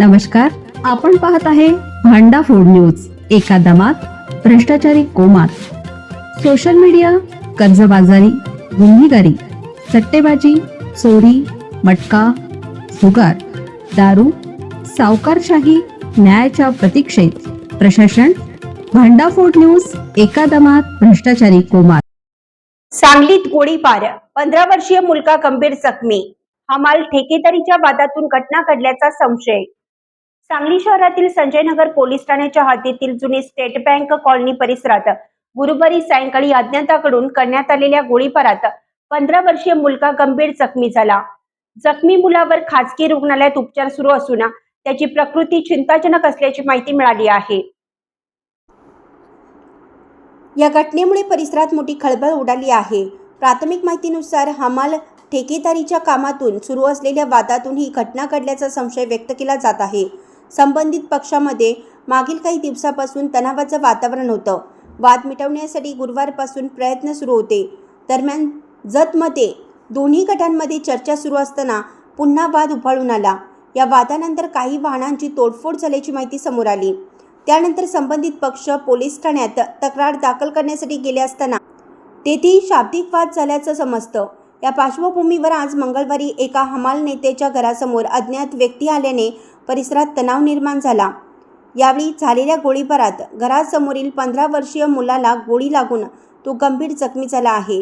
नमस्कार, आपण पाहत आहे भांडा फूड न्यूज. एका दमात भ्रष्टाचारी कोमात. सोशल मीडिया, कर्जबाजारी, गुन्हेगारी, सट्टेबाजी, चोरी, मटका, जुगार, दारू, सावकारशाही, न्यायाच्या प्रतीक्षेत प्रशासन. भांडा फूड न्यूज. एका दमात भ्रष्टाचारी कोमात. सांगलीत गोळीबार, 15 वर्षीय मुलगा गंभीर जखमी. हमाल ठेकेदारीच्या वादातून घटना घडल्याचा संशय. सांगली शहरातील संजयनगर पोलीस ठाण्याच्या हद्दीतील जुनी स्टेट बँक कॉलनी परिसरात गुरुवारी सायंकाळी अज्ञाताकडून करण्यात आलेल्या गोळीबारात 15 वर्षीय मुलगा गंभीर जखमी झाला. जखमी मुलावर खासगी रुग्णालयात उपचार सुरू असून त्याची प्रकृती चिंताजनक असल्याची माहिती मिळाली आहे. या घटनेमुळे परिसरात मोठी खळबळ उडाली आहे. प्राथमिक माहितीनुसार हमाल ठेकेदारीच्या कामातून सुरू असलेल्या वादातून ही घटना घडल्याचा संशय व्यक्त केला जात आहे. संबंधित पक्षामध्ये मागील काही दिवसापासून तणावाचं वातावरण होतं. वाद मिटवण्यासाठी गुरुवारपासून प्रयत्न सुरू होते. दरम्यान जतमध्ये दोन्ही गटांमध्ये चर्चा सुरू असताना पुन्हा वाद उफाळून आला. या वादानंतर काही वाहनांची तोडफोड झाल्याची माहिती समोर आली. त्यानंतर संबंधित पक्ष पोलीस ठाण्यात तक्रार दाखल करण्यासाठी गेले असताना तेथेही शाब्दिक वाद झाल्याचं समजतं. या पार्श्वभूमीवर आज मंगळवारी एका हमाल नेत्याच्या घरासमोर अज्ञात व्यक्ती आल्याने परिसरात तणाव निर्माण झाला. यावेळी झालेल्या गोळीबारात घरासमोरील 15 वर्षीय मुलाला गोळी लागून तो गंभीर जखमी झाला आहे.